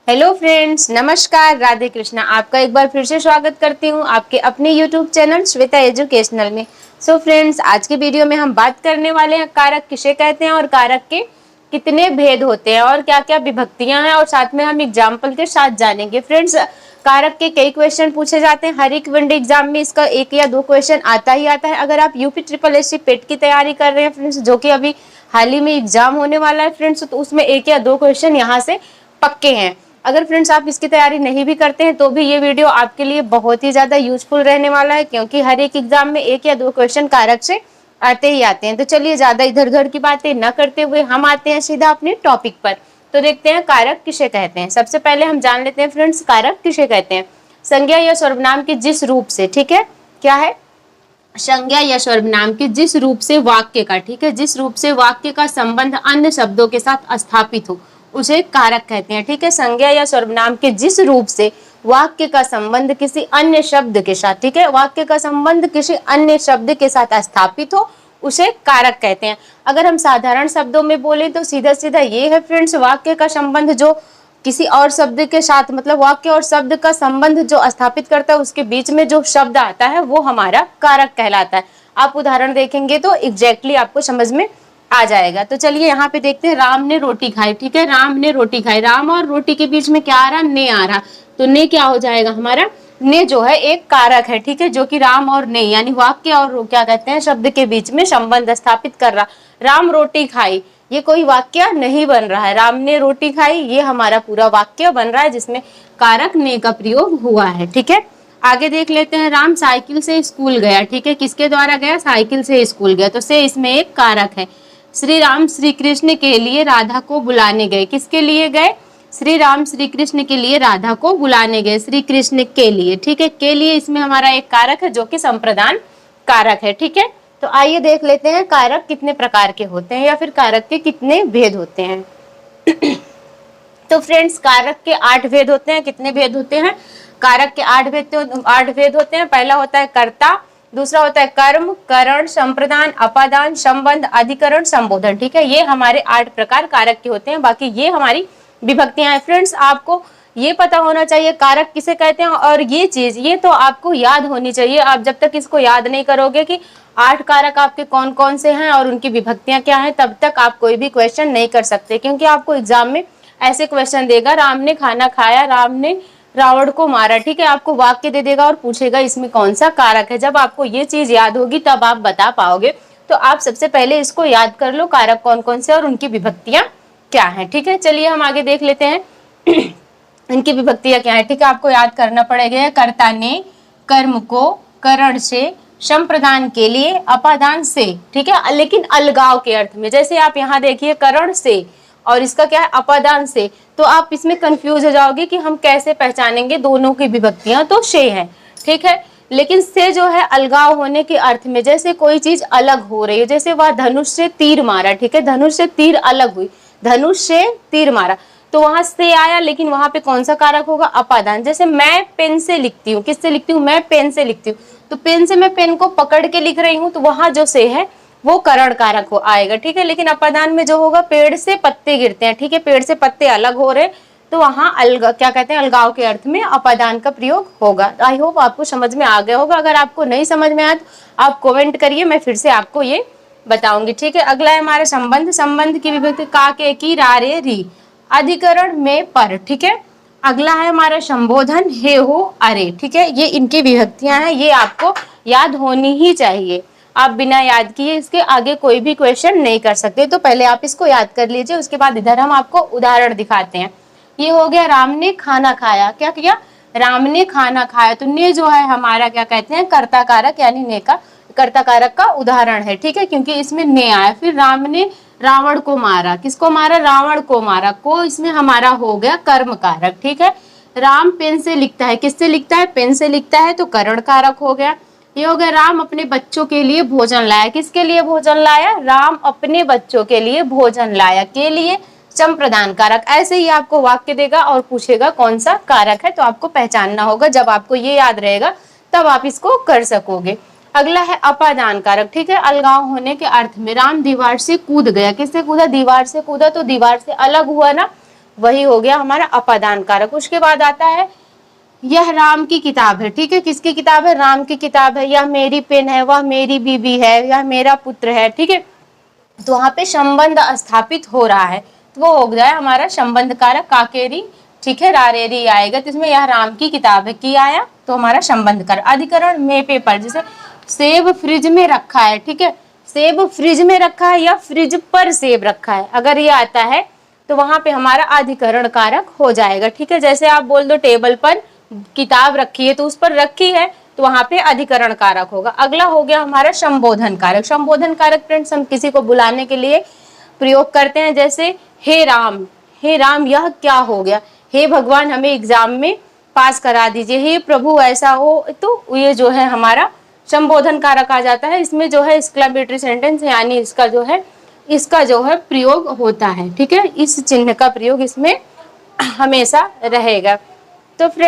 Hello friends, नमस्कार, राधे कृष्णा। आपका एक बार फिर से स्वागत करती हूँ आपके अपने यूट्यूब चैनल श्वेता एजुकेशनल में। सो फ्रेंड्स, आज के वीडियो में हम बात करने वाले हैं कारक किसे कहते हैं और कारक के कितने भेद होते हैं और क्या क्या विभक्तियां हैं, और साथ में हम एग्जाम्पल के साथ जानेंगे। फ्रेंड्स, कारक के कई क्वेश्चन पूछे जाते हैं। हर एक वनडे एग्जाम में इसका एक या दो क्वेश्चन आता ही आता है। अगर आप यूपी ट्रिपल एससी पेट की तैयारी कर रहे हैं फ्रेंड्स, जो कि अभी हाल ही में एग्जाम होने वाला है फ्रेंड्स, तो उसमें एक या दो क्वेश्चन यहाँ से पक्के हैं। अगर फ्रेंड्स आप इसकी तैयारी नहीं भी करते हैं तो भी ये वीडियो आपके लिए बहुत ही ज्यादा यूजफुल रहने वाला है, क्योंकि हर एक एग्जाम में एक या दो क्वेश्चन कारक से आते ही आते हैं। तो चलिए ज्यादा इधर उधर की बातें न करते हुए हम आते हैं सीधा अपने टॉपिक पर। तो देखते हैं कारक किसे कहते हैं। सबसे पहले हम जान लेते हैं फ्रेंड्स, कारक किसे कहते हैं। संज्ञा या सर्वनाम के जिस रूप से, ठीक है, क्या है, संज्ञा या सर्वनाम के जिस रूप से वाक्य का, ठीक है, जिस रूप से वाक्य का संबंध अन्य शब्दों के साथ स्थापित हो उसे कारक कहते हैं। ठीक है, संज्ञा या सर्वनाम के जिस रूप से वाक्य का संबंध किसी अन्य शब्द के साथ, ठीक है, वाक्य का संबंध किसी अन्य शब्द के साथ स्थापित हो उसे कारक कहते हैं। अगर हम साधारण शब्दों में बोले तो सीधा सीधा ये है फ्रेंड्स, वाक्य का संबंध जो किसी और शब्द के साथ, मतलब वाक्य और शब्द का संबंध जो स्थापित करता है उसके बीच में जो शब्द आता है वो हमारा कारक कहलाता है। आप उदाहरण देखेंगे तो एग्जैक्टली आपको समझ में आ जाएगा। तो चलिए यहाँ पे देखते हैं, राम ने रोटी खाई। ठीक है, राम ने रोटी खाई, राम और रोटी के बीच में क्या आ रहा, ने आ रहा, तो ने क्या हो जाएगा हमारा, ने जो है एक कारक है। ठीक है, जो कि राम और ने यानी वाक्य और क्या कहते हैं शब्द के बीच में संबंध स्थापित कर रहा। राम रोटी खाई, ये कोई वाक्य नहीं बन रहा है। राम ने रोटी खाई, ये हमारा पूरा वाक्य बन रहा है जिसमें कारक ने का प्रयोग हुआ है। ठीक है, आगे देख लेते हैं, राम साइकिल से स्कूल गया। ठीक है, किसके द्वारा गया, साइकिल से स्कूल गया, तो से इसमें एक कारक है। श्री राम श्री कृष्ण के लिए राधा को बुलाने गए, किसके लिए गए, श्री राम श्री कृष्ण के लिए राधा को बुलाने गए, श्री कृष्ण के लिए। ठीक है, के लिए इसमें हमारा एक कारक है जो कि संप्रदान कारक है। ठीक है, तो आइए देख लेते हैं कारक कितने प्रकार के होते हैं या फिर कारक के कितने भेद होते हैं। तो फ्रेंड्स, कारक के 8 भेद होते हैं। कितने भेद होते हैं, कारक के 8 भेद होते हैं। पहला होता है कर्ता, दूसरा होता है कर्म, करण, संप्रदान, अपादान, संबंध, अधिकरण, संबोधन। ठीक है, ये हमारे 8 प्रकार कारक के होते हैं। बाकी ये हमारी विभक्तियां हैं। फ्रेंड्स, आपको ये पता होना चाहिए कारक किसे कहते हैं, और ये चीज ये तो आपको याद होनी चाहिए। आप जब तक इसको याद नहीं करोगे कि 8 कारक आपके कौन कौन से हैं और उनकी विभक्तियां क्या हैं, तब तक आप कोई भी क्वेश्चन नहीं कर सकते। क्योंकि आपको एग्जाम में ऐसे क्वेश्चन देगा, राम ने खाना खाया, राम ने रावण को मारा। ठीक है, आपको वाक्य दे देगा और पूछेगा इसमें कौन सा कारक है। जब आपको ये चीज याद होगी तब आप बता पाओगे। तो आप सबसे पहले इसको याद कर लो, कारक कौन कौन से और उनकी विभक्तियां क्या है। ठीक है, चलिए हम आगे देख लेते हैं इनकी विभक्तियां क्या है। ठीक है, आपको याद करना पड़ेगा, कर्ता ने, कर्म को, करण से, संप्रदान के लिए, अपादान से। ठीक है, लेकिन अलगाव के अर्थ में। जैसे आप यहाँ देखिए, करण से और इसका क्या है, अपादान से, तो आप इसमें कंफ्यूज हो जाओगे कि हम कैसे पहचानेंगे दोनों की विभक्तियां। तो से है, ठीक है, लेकिन से जो है अलगाव होने के अर्थ में। जैसे कोई चीज अलग हो रही है, जैसे वह धनुष से तीर मारा। ठीक है, धनुष से तीर अलग हुई, धनुष से तीर मारा, तो वहां से आया, लेकिन वहां पे कौन सा कारक होगा, अपादान। जैसे मैं पेन से लिखती हूँ, किससे लिखती हूँ, मैं पेन से लिखती हूँ, तो पेन से मैं पेन को पकड़ के लिख रही हूँ, तो वहां जो से है वो करण कारक हो आएगा। ठीक है, लेकिन अपादान में जो होगा, पेड़ से पत्ते गिरते हैं। ठीक है, पेड़ से पत्ते अलग हो रहे, तो वहां क्या कहते हैं, अलगाव के अर्थ में अपादान का प्रयोग होगा। आई होप आपको समझ में आ गया होगा। अगर आपको नहीं समझ में आया तो आप कमेंट करिए, मैं फिर से आपको ये बताऊंगी। ठीक है, अगला है हमारा संबंध। संबंध की विभक्ति का, के, की, रा, रे, री, अधिकरण में, पर। ठीक है, अगला है हमारा संबोधन, हे, हो, अरे। ठीक है, ये इनकी विभक्तियां हैं, ये आपको याद होनी ही चाहिए। आप बिना याद किए इसके आगे कोई भी क्वेश्चन नहीं कर सकते। तो पहले आप इसको याद कर लीजिए, उसके बाद इधर हम आपको उदाहरण दिखाते हैं। ये हो गया, राम ने खाना खाया। क्या किया, राम ने खाना खाया, तो ने जो है हमारा क्या कहते हैं, कर्ता कारक, यानी ने का कर्ता कारक का उदाहरण है। ठीक है, क्योंकि इसमें ने आया। फिर राम ने रावण को मारा, किसको मारा, रावण को मारा, को इसमें हमारा हो गया कर्म कारक। ठीक है, राम पेन से लिखता है, किससे लिखता है, पेन से लिखता है, तो करण कारक हो गया। ये हो गया, राम अपने बच्चों के लिए भोजन लाया, किसके लिए भोजन लाया, राम अपने बच्चों के लिए भोजन लाया, के लिए संप्रदान कारक। ऐसे ही आपको वाक्य देगा और पूछेगा कौन सा कारक है, तो आपको पहचानना होगा। जब आपको ये याद रहेगा तब आप इसको कर सकोगे। अगला है अपादान कारक, ठीक है, अलगाव होने के अर्थ में। राम दीवार से कूद गया, किससे कूदा? दीवार से कूदा, तो दीवार से अलग हुआ ना, वही हो गया हमारा अपादान कारक। उसके बाद आता है यह राम की किताब है, ठीक है, किसकी किताब है? राम की किताब है। यह मेरी पेन है, वह मेरी बीबी है, यह मेरा पुत्र है, ठीक है। तो वहां पे संबंध स्थापित हो रहा है, तो वो हो गया हमारा संबंध कारक काकेरी, ठीक है, रारेरी आएगा। तो इसमें यह राम की किताब है, की आया तो हमारा संबंध कारक। अधिकरण में पेपर, जैसे सेब फ्रिज में रखा है, ठीक है, सेब फ्रिज में रखा है या फ्रिज पर सेब रखा है, अगर ये आता है तो वहां पे हमारा अधिकरण कारक हो जाएगा, ठीक है। जैसे आप बोल दो टेबल पर किताब रखी है, तो उस पर रखी है, तो वहां पे अधिकरण कारक होगा। अगला हो गया हमारा संबोधन कारक। संबोधन कारक फ्रेंड्स हम किसी को बुलाने के लिए प्रयोग करते हैं, जैसे हे राम यह क्या हो गया, हे भगवान हमें एग्जाम में पास करा दीजिए, हे प्रभु ऐसा हो, तो ये जो है हमारा संबोधन कारक आ जाता है। इसमें जो है एक्सक्लेमेटरी सेंटेंस यानी इसका जो है प्रयोग होता है, ठीक है, इस चिन्ह का प्रयोग इसमें हमेशा रहेगा। तो